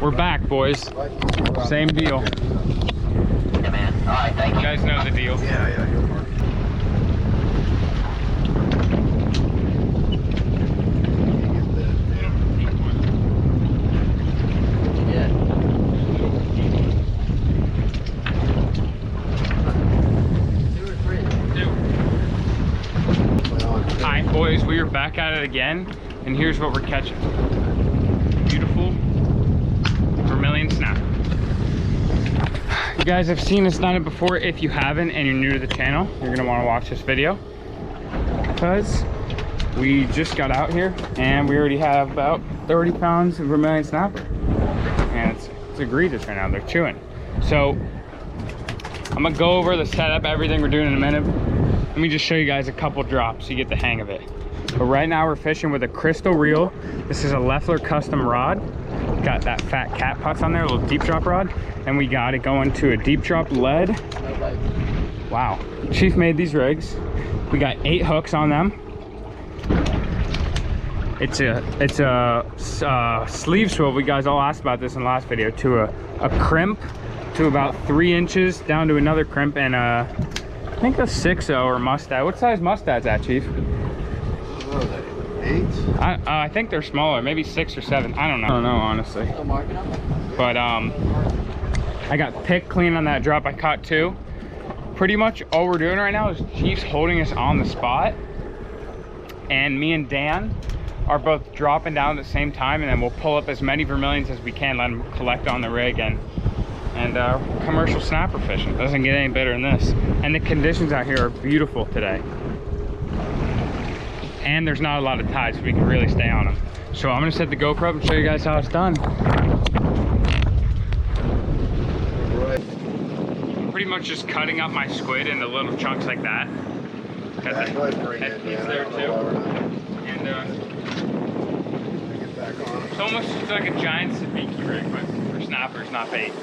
We're back, boys. Same deal. Yeah, man. All right, thank you. You guys know the deal. Yeah, go for Alright, boys, we are back at it again, and here's what we're catching. Beautiful vermilion snapper. You guys have seen us done it before. If you haven't and you're new to the channel, you're gonna want to watch this video, because we just got out here and we already have about 30 pounds of vermilion snapper, and it's egregious right now. They're chewing. So I'm gonna go over the setup, everything we're doing in a minute. Let me just show you guys a couple drops so you get the hang of it. But right now we're fishing with a crystal reel. This is a Leffler custom rod. Got that fat cat putts on there, a little deep drop rod. And we got it going to a deep drop lead. Wow, Chief made these rigs. We got 8 hooks on them. It's a sleeve swivel. You guys all asked about this in the last video. To a crimp to about 3 inches down to another crimp, and I think a 6.0 or mustad. What size mustad's that, Chief? What are they? 8? I think they're smaller, maybe 6 or 7. I don't know honestly. But I got pick clean on that drop. I caught 2. Pretty much all we're doing right now is Chief's holding us on the spot, and me and Dan are both dropping down at the same time, and then we'll pull up as many vermilions as we can, let them collect on the rig, and commercial snapper fishing. Doesn't get any better than this. And the conditions out here are beautiful today, and there's not a lot of tide, so we can really stay on them. So I'm gonna set the GoPro up and show you guys how it's done. I'm pretty much just cutting up my squid into little chunks like that. Got the head piece there too. And it's almost just like a giant sabiki rig, but for snappers, not bait.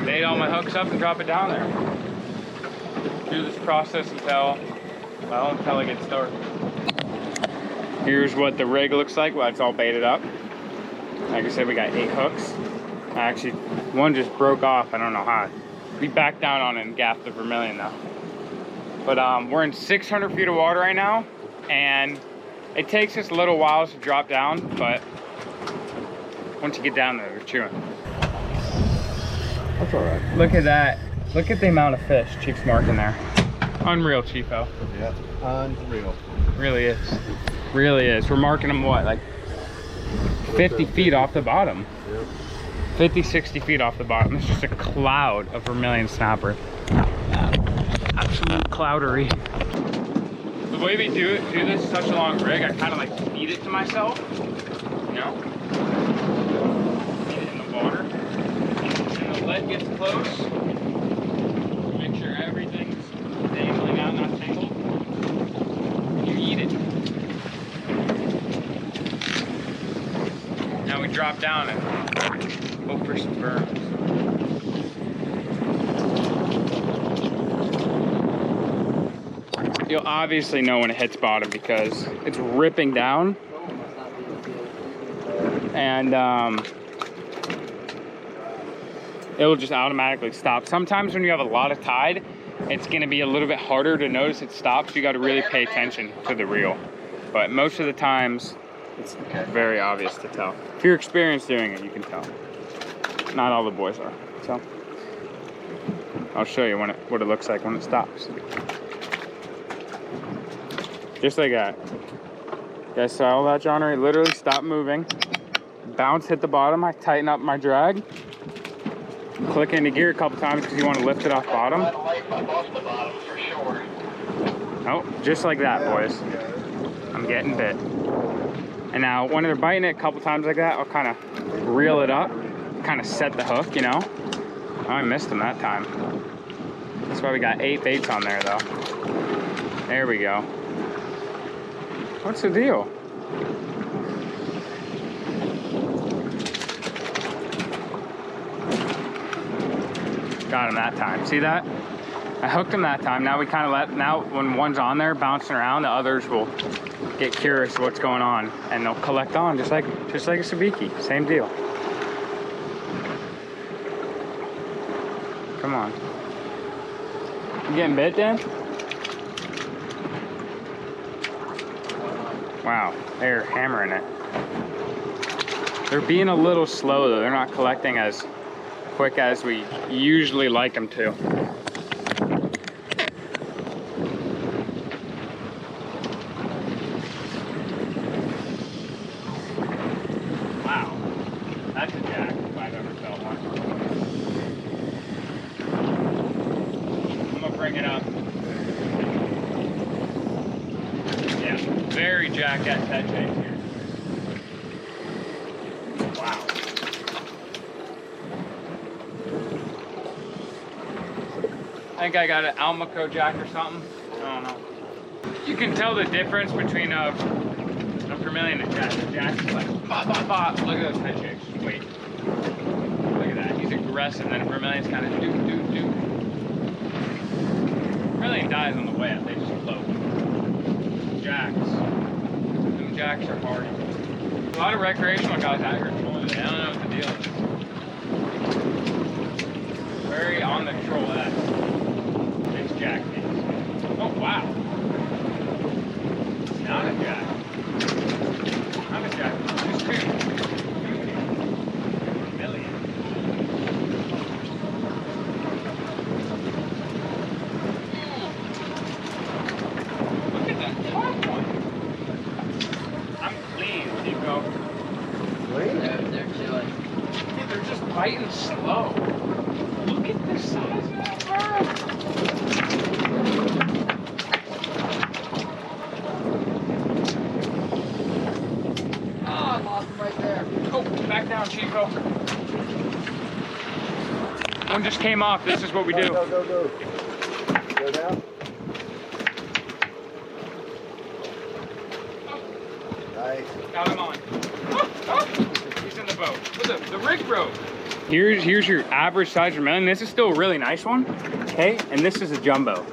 Bait all my hooks up and drop it down there. Do this process until I get started. Here's what the rig looks like while it's all baited up. Like I said, we got 8 hooks. Actually, one just broke off. I don't know how. We backed down on it and gaffed the vermilion though. But we're in 600 feet of water right now, and it takes us a little while to drop down, but once you get down there, they're chewing. That's all right. Look at that. Look at the amount of fish Chief's marking there. Unreal, Chiefo. Yeah, unreal. Really is. Really is. We're marking them, what, like 50 feet off the bottom? Yep. 50, 60 feet off the bottom. It's just a cloud of vermilion snapper. Absolute cloudery. The way we do this such a long rig, I kind of like feed it to myself, you know? Feed it in the water. And the lead gets close. Make sure everything's dangling out, not tangled. And you eat it. Now we drop down and hope for some burns. You'll obviously know when it hits bottom because it's ripping down, and it'll just automatically stop. Sometimes when you have a lot of tide, it's going to be a little bit harder to notice it stops. You got to really pay attention to the reel, but most of the times it's very obvious to tell. If you're experienced doing it, you can tell. Not all the boys are. So I'll show you what it looks like when it stops. Just like that. You guys saw all that, John? Right? Literally stop moving. Bounce, hit the bottom. I tighten up my drag. Click into gear a couple times because you want to lift it off bottom. Oh, just like that, boys. I'm getting bit. And now when they're biting it a couple times like that, I'll kind of reel it up, kind of set the hook, you know. Oh, I missed them that time. That's why we got 8 baits on there, though. There we go. What's the deal? Got him that time. See that? I hooked him that time. Now we kind of now when one's on there bouncing around, the others will get curious what's going on, and they'll collect on just like a sabiki. Same deal. Come on. You getting bit, Dan? Wow, they're hammering it. They're being a little slow though. They're not collecting as quick as we usually like them to. Wow, that's a jack if I've ever felt one. I'm gonna bring it up. Yeah, very jack at head shake here. Wow. I think I got an Almaco jack or something. I don't know. You can tell the difference between a vermilion and a jack. The jack is like, bah, bah, bah. Look at those head shakes. Wait. Look at that. He's aggressive, then a vermilion's kind of do, do, do. Vermilion dies on the way up. They just float. Jacks. Them jacks are hard. A lot of recreational guys out here trolling it. I don't know what the deal is. Very on the troll-esque. It's jack things. Oh, wow. Not a jack. Not a jack. Just two. Million. Look at that top one. I'm clean, Chico. They're chilling. Dude, they're just biting slow. Look at the size of that bird. Oh, I lost him right there. Oh, back down, Chico. One just came off. This is what we do. Go, go, go. Go down. Nice. Got him on. He's in the boat. Look, the rig broke. Here's your average size vermilion. This is still a really nice one. Okay, and this is a jumbo.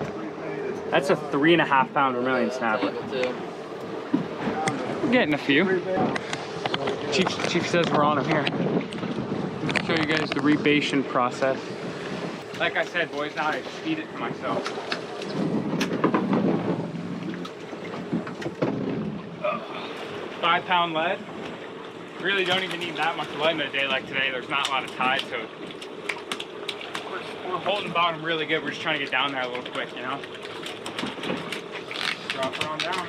That's a 3.5 pound vermilion snapper. We're getting a few. Chief says we're on them here. Show you guys the rebation process. Like I said, boys, now I just feed it to myself. 5 pound lead. Really don't even need that much lead in a day like today. There's not a lot of tide, so we're holding bottom really good. We're just trying to get down there a little quick, you know? Drop her on down.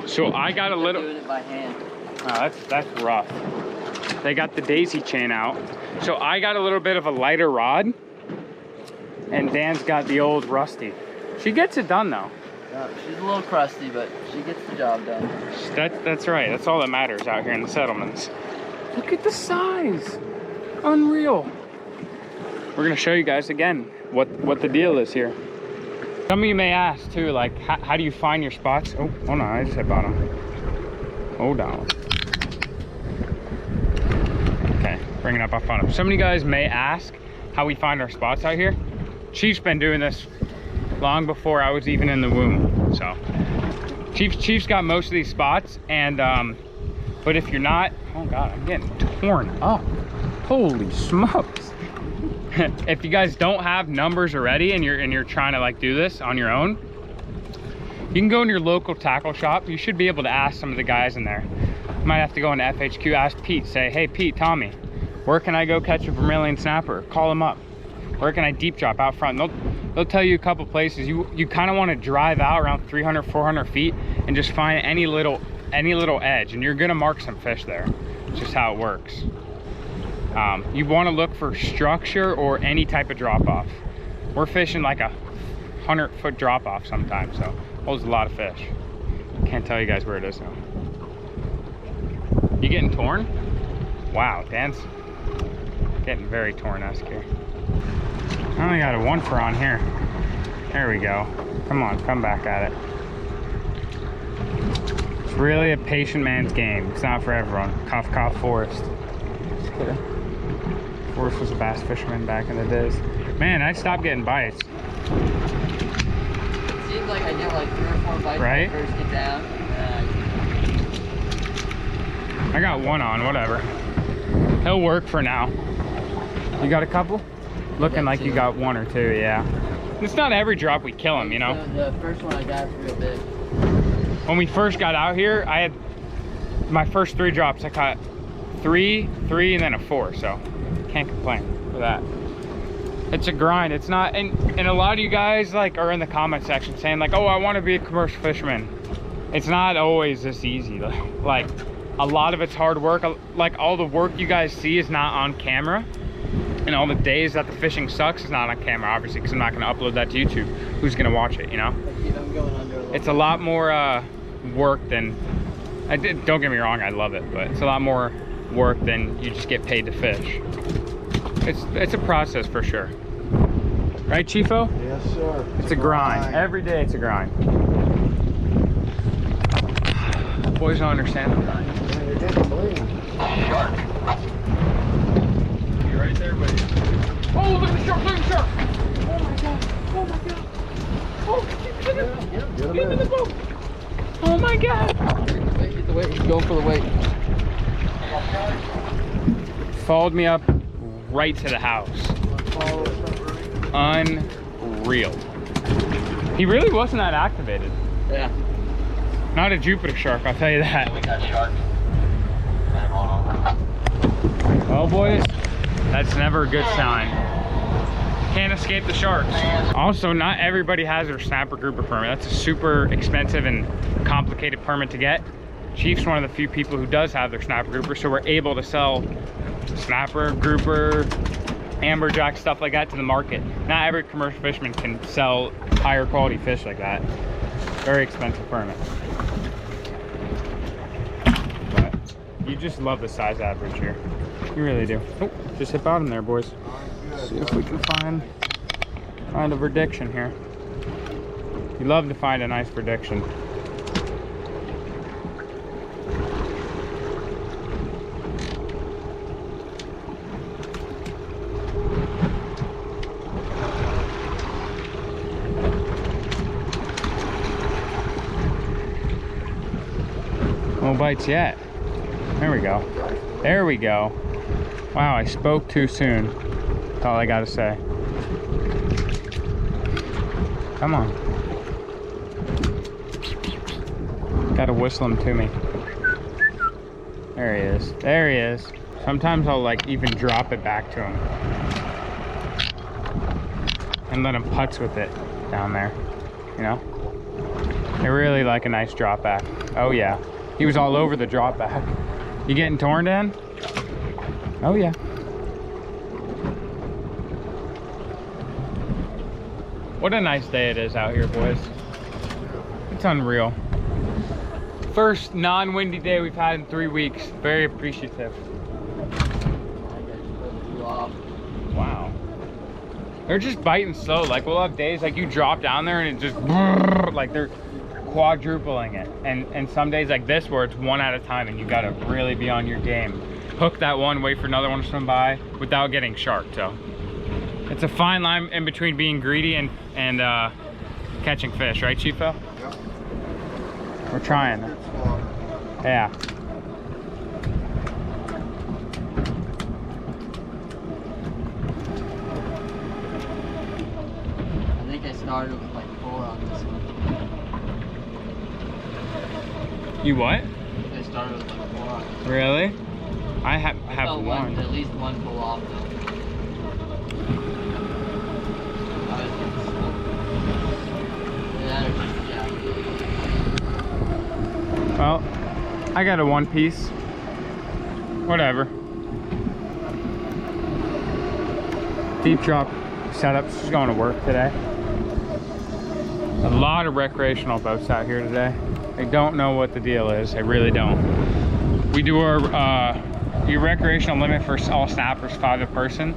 So I got a little. Doing it by hand. Oh, that's rough. They got the daisy chain out. So I got a little bit of a lighter rod, and Dan's got the old rusty. She gets it done though. She's a little crusty, but she gets the job done. That's right. That's all that matters out here in the settlements. Look at the size. Unreal. We're gonna show you guys again what the deal is here. Some of you may ask too, like, how do you find your spots? Oh, hold on, I just hit bottom. Hold on. Okay, bring it up off bottom. Some of you guys may ask how we find our spots out here. Chief's been doing this long before I was even in the womb. So, Chief's got most of these spots, and but if you're not, oh God, I'm getting torn up. Holy smokes. If you guys don't have numbers already and you're trying to like do this on your own, you can go in your local tackle shop. You should be able to ask some of the guys in there. You might have to go into FHQ, ask Pete, say, hey Pete, Tommy, where can I go catch a vermilion snapper? Call him up. Where can I deep drop out front? They'll tell you a couple places. You kind of want to drive out around 300, 400 feet and just find any little edge, and you're gonna mark some fish there. It's just how it works. You want to look for structure or any type of drop-off. We're fishing like a 100-foot drop-off sometimes, so holds a lot of fish. Can't tell you guys where it is now. You getting torn? Wow, Dan's getting very torn-esque here. I only got a 1-4 on here. There we go. Come on, come back at it. It's really a patient man's game. It's not for everyone. Cough, cough, forest. Forrest was a bass fisherman back in the days. Man, I stopped getting bites. It seems like I get like 3 or 4 bites Right? when I first get down. I got one on, whatever. He'll work for now. You got a couple? Looking like you got 1 or 2, yeah. It's not every drop we kill him, you know? The first one I got was real big. When we first got out here, I had my first 3 drops. I caught 3, and then a 4, so can't complain for that. It's a grind. It's not, and a lot of you guys like are in the comment section saying like, oh, I want to be a commercial fisherman. It's not always this easy. Like a lot of it's hard work. Like all the work you guys see is not on camera, and all the days that the fishing sucks is not on camera, obviously, because I'm not going to upload that to YouTube. Who's going to watch it, you know? I'm going under It's a lot more work than, don't get me wrong, I love it, but it's a lot more work than you just get paid to fish. It's a process for sure. Right, Chifo? Yes, sir. It's a grind. Every day it's a grind. Boys don't understand the grind. You're getting clean. You right there, buddy? Oh, look at the shark! Look at the shark! Oh my god! Oh my god! Oh, get in the boat! Oh my god! Get the weight. He's going for the weight. Followed me up right to the house. Unreal. He really wasn't that activated. Yeah. Not a Jupiter shark, I'll tell you that. We got shark. Well, boys, that's never a good sign. Can't escape the sharks. Also, not everybody has their snapper grouper permit. That's a super expensive and complicated permit to get. Chief's one of the few people who does have their snapper grouper, so we're able to sell snapper, grouper, amberjack, stuff like that to the market. Not every commercial fisherman can sell higher quality fish like that. Very expensive permit. But you just love the size average here. You really do. Oh, just hit bottom there, boys. See if we can find a verdiction here. You love to find a nice verdiction. No bites yet. There we go. There we go. Wow, I spoke too soon. That's all I gotta say. Come on. Gotta whistle him to me. There he is. There he is. Sometimes I'll like even drop it back to him and let him putz with it down there. You know? They really like a nice drop back. Oh yeah. He was all over the drop back. You getting torn, Dan? Oh yeah. What a nice day it is out here, boys. It's unreal. First non-windy day we've had in 3 weeks. Very appreciative. Wow. They're just biting slow. Like we'll have days like you drop down there and it just like they're quadrupling it, and some days like this where it's one at a time and you gotta really be on your game. Hook that one, wait for another one to swim by without getting sharked. So it's a fine line in between being greedy and catching fish, right, Chifo? Yep. We're trying. Yeah. I think I started with like 4 on this one. You what? I think I started with like 4 on this one. Really? I I have felt one. At least one pull off though. Well, I got a 1 piece. Whatever. Deep drop setups is going to work today. A lot of recreational boats out here today. I don't know what the deal is. I really don't. We do our recreational limit for all snappers, 5 a person.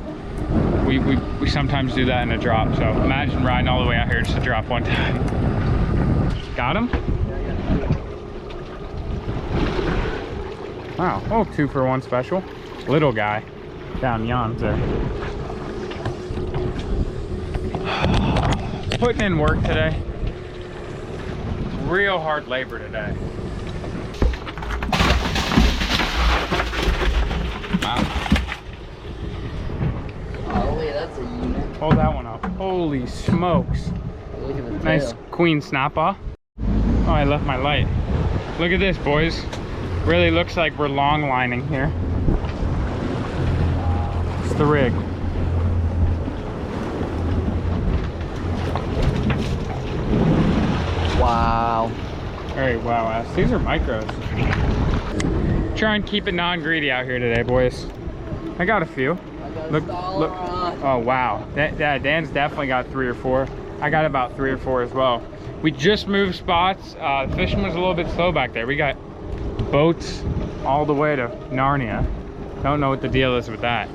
We sometimes do that in a drop. So imagine riding all the way out here just to drop 1 time. Got him? Wow. Oh, 2 for 1 special. Little guy. down yonder. Putting in work today. Real hard labor today. Wow. Oh, wait, that's a unit. Hold that one up. Holy smokes. Look at the Nice tail. queen snapper. Oh, I left my light. Look at this, boys. Really looks like we're long lining here. It's the rig. Wow. Very wow ass. These are micros. Try and keep it non-greedy out here today, boys. I got a few. I got Look, a dollar look. on. Oh wow. Dan's definitely got 3 or 4. I got about 3 or 4 as well. We just moved spots. The fishing was a little bit slow back there. We got boats all the way to Narnia. Don't know what the deal is with that.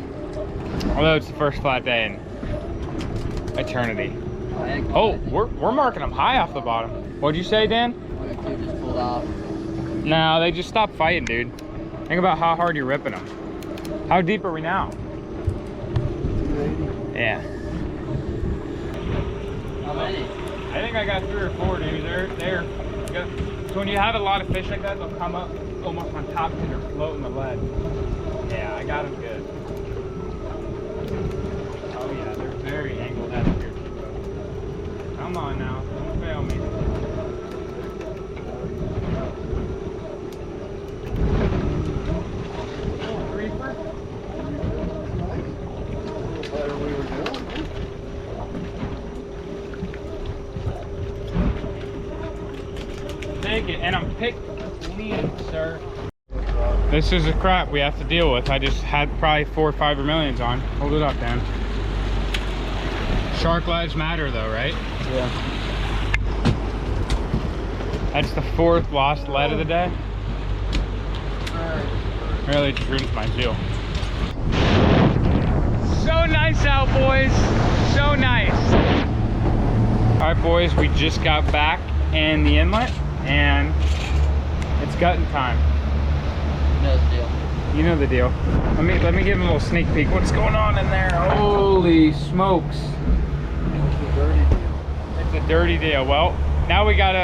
Although it's the first flat day in eternity. Oh, we're marking them high off the bottom. What'd you say, Dan? One or two just pulled off. No, they just stopped fighting, dude. Think about how hard you're ripping them. How deep are we now? 280. Yeah. How many? I think I got 3 or 4, dude. They're good. So when you have a lot of fish like that, they'll come up almost on top because they're floating the lead. Yeah, I got them good. Oh yeah, they're very angled out of here. Come on now, don't fail me. Reaper? Better we were doing. Take it, and I'm picked clean, sir. This is the crap we have to deal with. I just had probably 4 or 5 vermilions on. Hold it up, Dan. Shark lives matter though, right? Yeah. That's the 4th lost lead of the day. Really just ruins my zeal. So nice out, boys. So nice. All right, boys, we just got back in the inlet and it's gutting time. No deal. You know the deal. Let me give him a little sneak peek. What's going on in there? Holy smokes. It's a dirty deal. It's a dirty deal. Well, now we got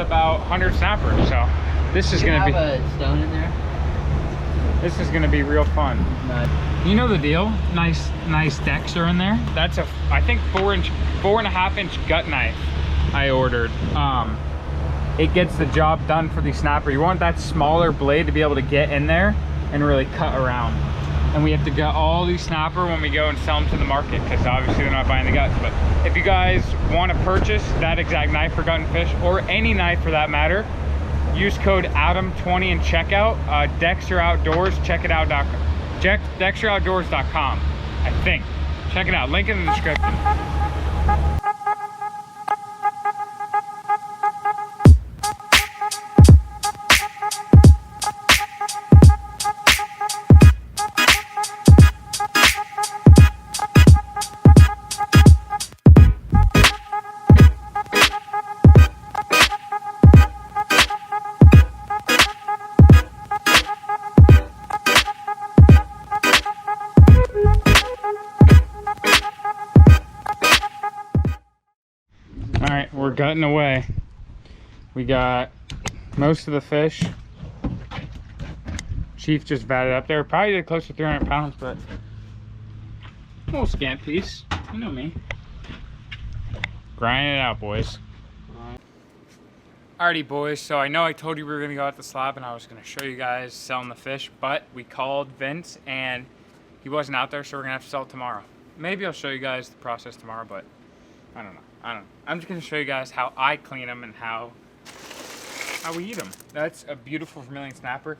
about 100 snappers, so this is gonna be have a stone in there? this is gonna be real fun. Nice. You know the deal. Nice decks are in there. That's a I think 4.5 inch gut knife I ordered. It gets the job done for the snapper. You want that smaller blade to be able to get in there and really cut around. And we have to gut all these snapper when we go and sell them to the market because obviously they're not buying the guts. But if you guys want to purchase that exact knife for gutting fish or any knife for that matter, use code ADAM20 in checkout. Dexter Outdoors, check it out. DexterOutdoors.com, I think. Check it out. Link in the description. Alright, we're gutting away. We got most of the fish. Chief just vatted up there. Probably did close to 300 pounds, but a little scant piece. You know me. Grinding it out, boys. Alrighty, boys. So I know I told you we were going to go out the slab and I was going to show you guys selling the fish, but we called Vince and he wasn't out there, so we're going to have to sell it tomorrow. Maybe I'll show you guys the process tomorrow, but I don't know. I'm just going to show you guys how I clean them and how we eat them. That's a beautiful vermilion snapper.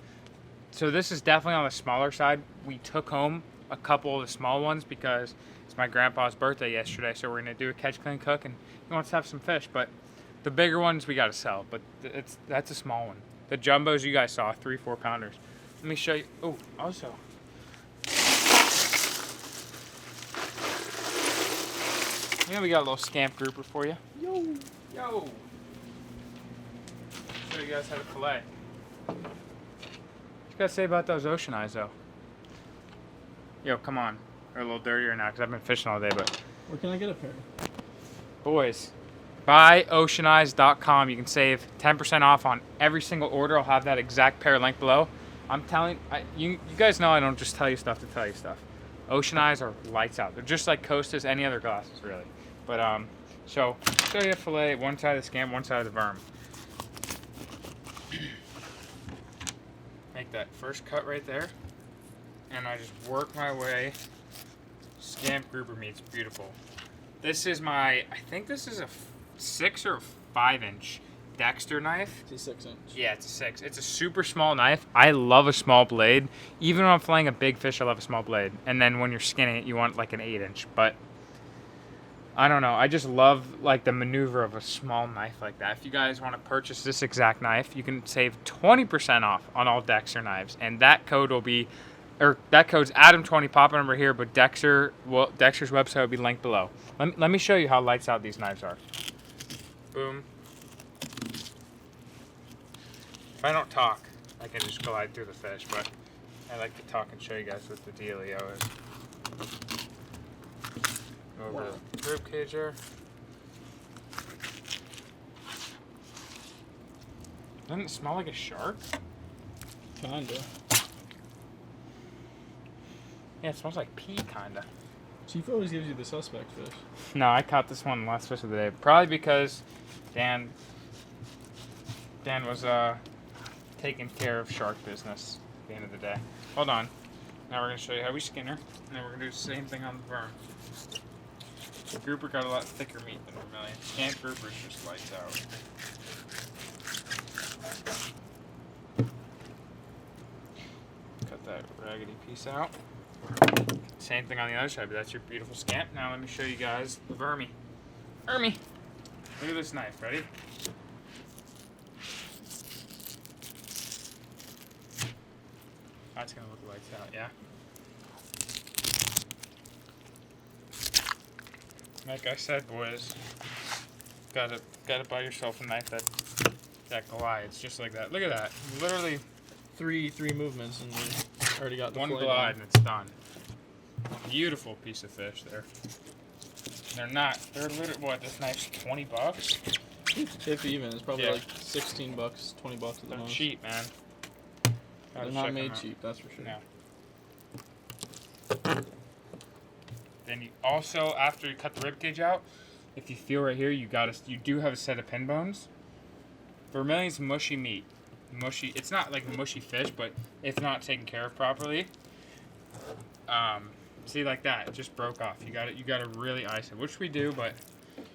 So this is definitely on the smaller side. We took home a couple of the small ones because it's my grandpa's birthday yesterday, so we're going to do a catch, clean, cook, and he wants to have some fish. But the bigger ones we got to sell, but that's a small one. The jumbos you guys saw, 3-4 pounders. Let me show you. Oh, also. Yeah, we got a little scamp grouper for you. Yo! Yo! Show you guys how to fillet. What you gotta say about those ocean eyes, though? Yo, come on. They're a little dirtier now because I've been fishing all day, but. Where can I get a pair? Boys, buy oceanize.com. You can save 10% off on every single order. I'll have that exact pair link below. I'm telling you guys know I don't just tell you stuff to tell you stuff. Oceanize are lights out. They're just like Costa's, any other glasses, really. But so show you a fillet, one side of the scamp, one side of the verm. Make that first cut right there, and I just work my way. Scamp grouper meat's beautiful. This is my, I think this is a 6 or 5 inch Dexter knife. It's a 6 inch. Yeah, it's a 6. It's a super small knife. I love a small blade. Even when I'm filleting a big fish, I love a small blade. And then when you're skinning it, you want like an 8 inch. But I don't know. I just love like the maneuver of a small knife like that. If you guys want to purchase this exact knife, you can save 20% off on all Dexter knives. And that code will be, or that code's Adam20, pop number here, but Dexter's website will be linked below. Let me show you how lights out these knives are. Boom. If I don't talk, I can just glide through the fish, but I like to talk and show you guys what the dealio is. Go over the rib cage there. Doesn't it smell like a shark? Kinda. Yeah, it smells like pee, kinda. Chief always gives you the suspect fish. No, I caught this one last fish of the day. Probably because Dan was taking care of shark business at the end of the day. Hold on. Now we're going to show you how we skin her. And then we're going to do the same thing on the verm. The grouper got a lot thicker meat than vermilion. Scamp grouper's just lights out. Cut that raggedy piece out. Same thing on the other side, but that's your beautiful scamp. Now let me show you guys the vermi. Vermi! Look at this knife, ready? That's gonna look lights out, yeah? Like I said, boys, gotta buy yourself a knife that glides just like that. Look at that. Literally Three movements and we already got the one fillet glide done. and it's done. Beautiful piece of fish there. They're literally, what, this knife's 20 bucks? If even, it's probably Yeah. like 16 bucks, 20 bucks at the They're most. cheap, man. They're Gotta not check made them out. cheap, that's for sure. No. Then you also, after you cut the rib cage out, if you feel right here, you do have a set of pin bones. Vermillion's mushy meat. Mushy. It's not like mushy fish, but if not taken care of properly, see, like that, it just broke off. You got to really ice it, which we do, but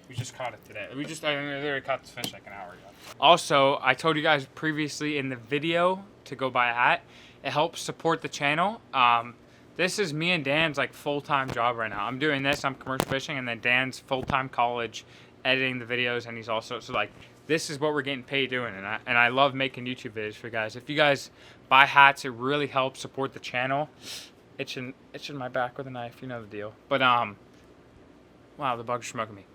we just caught it today. I literally caught this fish like an hour ago. Also, I told you guys previously in the video to go buy a hat. It helps support the channel. This is me and Dan's like full-time job right now. I'm doing this, I'm commercial fishing, and then Dan's full-time college editing the videos, and he's also, so like, this is what we're getting paid doing, and I love making YouTube videos for you guys. If you guys buy hats, it really helps support the channel. Itching my back with a knife, you know the deal. But wow, the bugs are smoking me.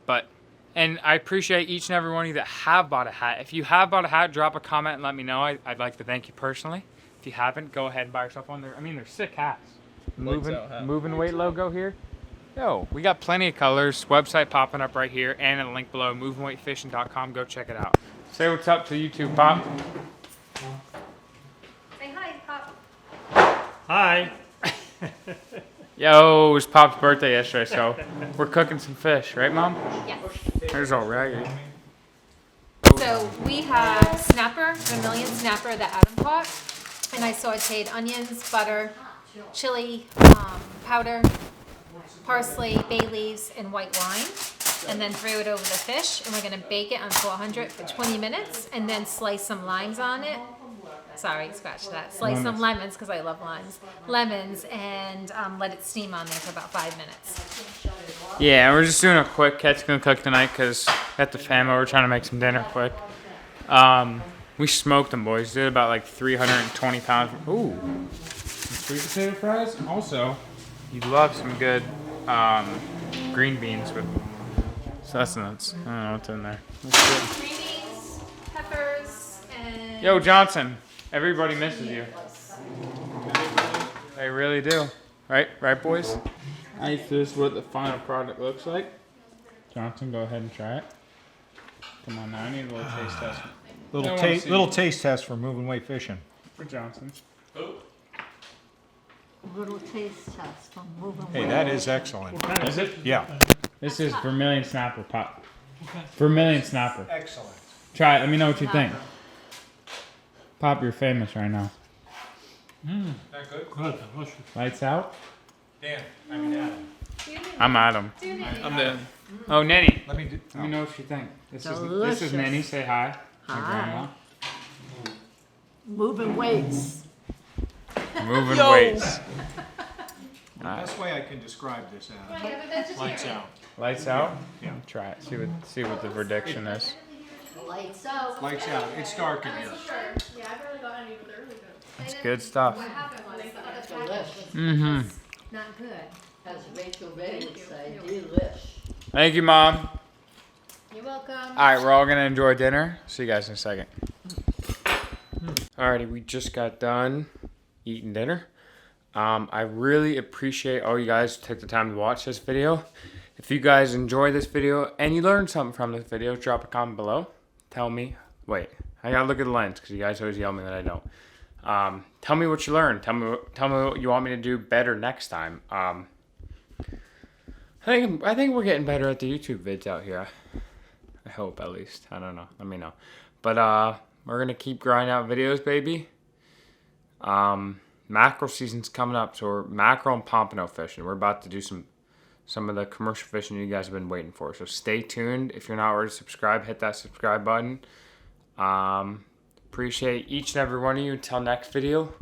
And I appreciate each and every one of you that have bought a hat. If you have bought a hat, drop a comment and let me know. I'd like to thank you personally. If you haven't, go ahead and buy yourself one. I mean, they're sick hats. Moving weight logo here. Yo, we got plenty of colors. Website popping up right here and a link below, movingweightfishing.com. Go check it out. Say what's up to YouTube, Pop. Say hi, Pop. Hi. Yo, it was Pop's birthday yesterday, so we're cooking some fish, right, Mom? Yes. There's all raggedy. So we have snapper, vermilion snapper that Adam caught, and I sauteed onions, butter, chili powder, parsley, bay leaves, and white wine, and then threw it over the fish, and we're gonna bake it on 400 for 20 minutes, and then slice some limes on it. Sorry, scratch that. Slice some lemons, because I love limes. Lemons, and let it steam on there for about 5 minutes. Yeah, we're just doing a quick catch and cook tonight because at the fam, we're trying to make some dinner quick. We smoked them, boys. Did about like 320 pounds. Ooh, sweet potato fries. Also, you love some good green beans with sustenance. I don't know what's in there. That's Green beans, peppers, and... good. Yo, Johnson, everybody misses you. They really do. Right, boys? Alright, so this is what the final product looks like. Johnson, go ahead and try it. Come on now, I need a little taste test. Little taste test for moving weight fishing. For Johnson. Little taste test from moving. Hey, that is excellent. Is it? Yeah. This is Vermillion Snapper Pop. Vermillion Snapper. Excellent. Try it, let me know what you think. Pop, you're famous right now. That good? Lights out? Dan, I mean Adam. I'm Adam. I'm dead. Oh, Nenny. Let me do. Let me know what you think. This is Delicious. Nenny. Say hi. My Hi. grandma. Moving weights. Moving weights. The best way I can describe this, Adam. Lights out. Lights out? Yeah. Try it. See what the prediction is. Lights out. Lights out. It's dark in here. Yeah, I've really got any, but they're really good. It's good stuff. Delicious. Mm-hmm. Not good. As Rachel Ray would say, delish. Thank you, Mom. You're welcome. Alright, we're all gonna enjoy dinner. See you guys in a second. Alrighty, we just got done eating dinner. I really appreciate all you guys who took the time to watch this video. If you guys enjoyed this video and you learned something from this video, drop a comment below. Tell me. Wait, I gotta look at the lens because you guys always yell at me that I don't. Tell me what you learned. Tell me what you want me to do better next time. I think we're getting better at the YouTube vids out here. I hope, at least. I don't know. Let me know. But we're gonna keep grinding out videos, baby. Mackerel season's coming up, so we're mackerel and pompano fishing. We're about to do some of the commercial fishing you guys have been waiting for. So stay tuned. If you're not already subscribed, hit that subscribe button. Appreciate each and every one of you. Until next video,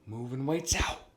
moving weights out.